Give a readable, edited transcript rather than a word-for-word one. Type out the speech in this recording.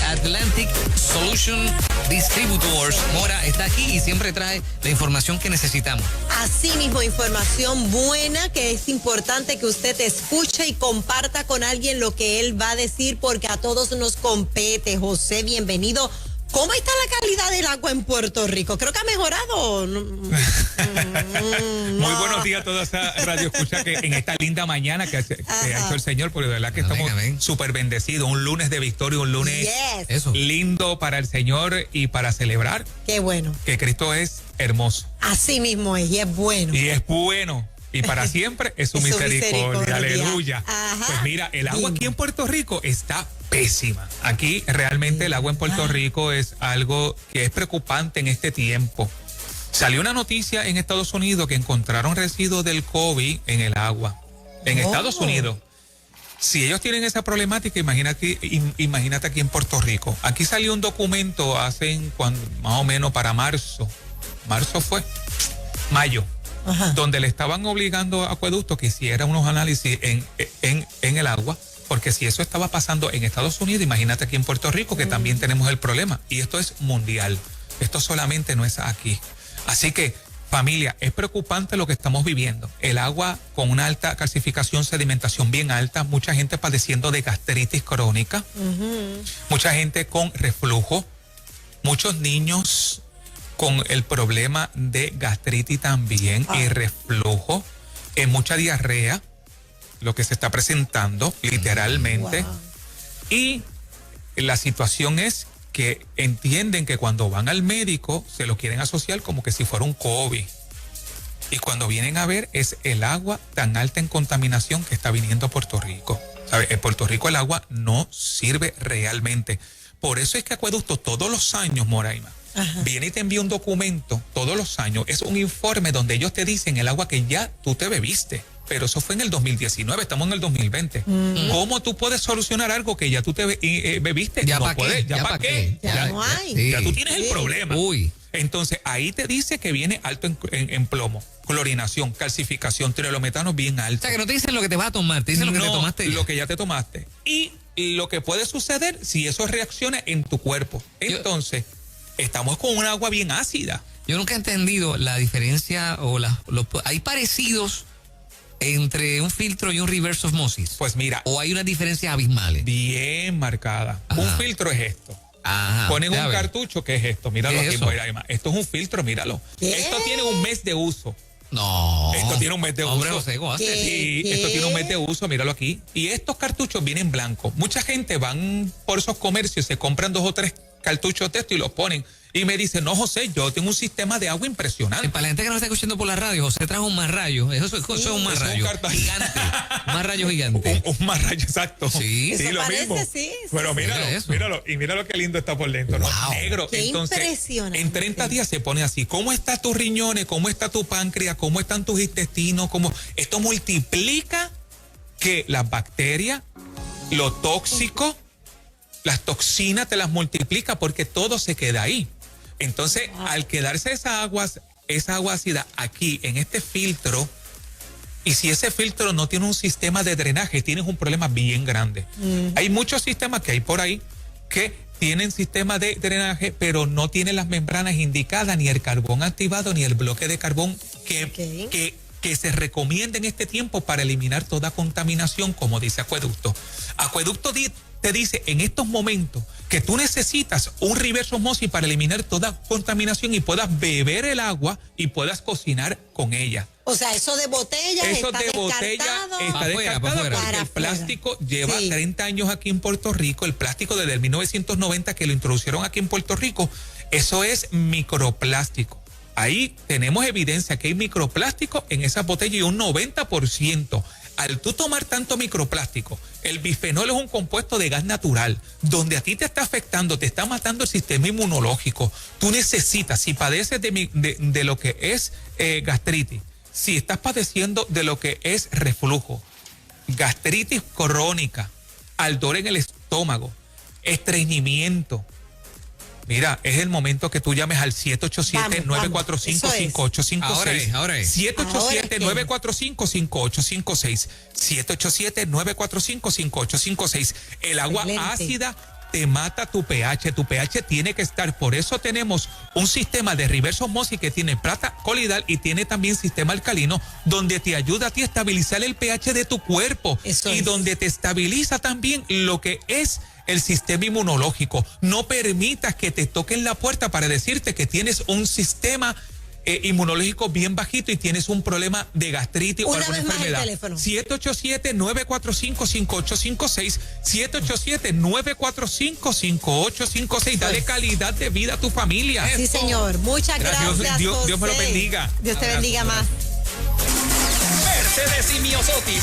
Atlantic Solution Distributors. Mora está aquí y siempre trae la información que necesitamos. Así mismo, información buena que es importante que usted escuche y comparta con alguien lo que él va a decir, porque a todos nos compete. José, bienvenido. ¿Cómo está la calidad del agua en Puerto Rico? Creo que ha mejorado. Muy buenos días a toda esa radio escucha que en esta linda mañana que ha hecho el Señor, porque de verdad que estamos súper bendecidos. Un lunes de victoria, un lunes lindo para el Señor y para celebrar. Qué bueno. Que Cristo es hermoso. Así mismo es, y es bueno. Y es bueno. Y para siempre es su misericordia. Aleluya. Ajá. Pues mira, el agua aquí en Puerto Rico está pésima. Aquí realmente el agua en Puerto Rico es algo que es preocupante en este tiempo. Salió una noticia en Estados Unidos que encontraron residuos del COVID en el agua. En Estados Unidos. Si ellos tienen esa problemática, imagínate aquí en Puerto Rico. Aquí salió un documento más o menos para marzo. ¿Marzo fue? Mayo. Ajá. Donde le estaban obligando a Acueducto que hiciera unos análisis en el agua, porque si eso estaba pasando en Estados Unidos, imagínate aquí en Puerto Rico, que también tenemos el problema. Y esto es mundial. Esto solamente no es aquí. Así que, familia, es preocupante lo que estamos viviendo. El agua con una alta calcificación, sedimentación bien alta, mucha gente padeciendo de gastritis crónica, mucha gente con reflujo, muchos niños con el problema de gastritis también y reflujo, mucha diarrea, lo que se está presentando literalmente. Wow. Y la situación es que entienden que cuando van al médico se lo quieren asociar como que si fuera un COVID. Y cuando vienen a ver es el agua tan alta en contaminación que está viniendo a Puerto Rico. ¿Sabes? En Puerto Rico el agua no sirve realmente. Por eso es que Acueducto todos los años, Moraima, viene y te envía un documento todos los años. Es un informe donde ellos te dicen el agua que ya tú te bebiste. Pero eso fue en el 2019, estamos en el 2020. ¿Cómo tú puedes solucionar algo que ya tú te bebiste? ¿Ya no para qué? ¿Ya para qué? Ya no hay. Sí. Ya tú tienes el problema. Uy. Entonces, ahí te dice que viene alto en plomo, clorinación, calcificación, trilometano bien alto. O sea, que no te dicen lo que te vas a tomar, te dicen lo que te tomaste. Lo que ya te tomaste. Y lo que puede suceder si eso reacciona en tu cuerpo. Entonces, estamos con un agua bien ácida. Yo nunca he entendido la diferencia o hay parecidos entre un filtro y un reverse osmosis. Pues mira. ¿O hay unas diferencias abismales? Bien marcada. Ajá. Un filtro es esto. Ajá. Ponen un cartucho que es esto. Míralo aquí, Moiraima. Esto es un filtro, míralo. ¿Qué? Esto tiene un mes de uso. No. Esto tiene un mes de Hombre, uso. José, ¿cómo ¿Qué? haces? Sí, ¿Qué? esto tiene un mes de uso, míralo aquí. Y estos cartuchos vienen blancos. Mucha gente van por esos comercios, se compran 2 o 3 cartuchos de esto y los ponen. Y me dicen, no, José, yo tengo un sistema de agua impresionante. Para la gente que no está escuchando por la radio, José trajo un marrayo. Eso es un marrayo gigante. Un marrayo gigante. Un marrayo, exacto. Sí. Eso lo parece, mismo. sí. Pero míralo. Y míralo qué lindo está por dentro. Wow. ¿No? Negro. Qué Entonces, impresionante. en 30 días se pone así. ¿Cómo están tus riñones? ¿Cómo está tu páncreas? ¿Cómo están tus intestinos? Esto multiplica que las bacterias, lo tóxico, las toxinas te las multiplica porque todo se queda ahí. Entonces, al quedarse esa agua ácida aquí en este filtro, y si ese filtro no tiene un sistema de drenaje, tienes un problema bien grande. Hay muchos sistemas que hay por ahí que tienen sistema de drenaje, pero no tienen las membranas indicadas, ni el carbón activado, ni el bloque de carbón que se recomienda en este tiempo para eliminar toda contaminación, como dice Acueducto. Acueducto te dice en estos momentos que tú necesitas un reverse osmosis para eliminar toda contaminación y puedas beber el agua y puedas cocinar con ella. O sea, eso de botella Eso está de botella descartado. está descartado porque el plástico lleva 30 años aquí en Puerto Rico. El plástico desde el 1990 que lo introducieron aquí en Puerto Rico, eso es microplástico. Ahí tenemos evidencia que hay microplástico en esas botellas y un 90%. Al tú tomar tanto microplástico, el bifenol es un compuesto de gas natural, donde a ti te está afectando, te está matando el sistema inmunológico. Tú necesitas, si padeces de lo que es gastritis, si estás padeciendo de lo que es reflujo, gastritis crónica, ardor en el estómago, estreñimiento, mira, es el momento que tú llames al 787-945-5856. Ahora es. 787-945-5856. 787-945-5856. El agua Excelente. ácida te mata tu pH. Tu pH tiene que estar. Por eso tenemos un sistema de reverse osmosis que tiene plata colidal y tiene también sistema alcalino, donde te ayuda a ti a estabilizar el pH de tu cuerpo. Eso y es. donde te estabiliza también lo que es el sistema inmunológico. No permitas que te toquen la puerta para decirte que tienes un sistema inmunológico bien bajito y tienes un problema de gastritis o Una alguna vez más el enfermedad. teléfono. 787-945-5856, 787-945-5856. Dale calidad de vida a tu familia. Sí, señor. Muchas gracias, Dios me lo José. bendiga. Dios te bendiga más. Mercedes y Miosotis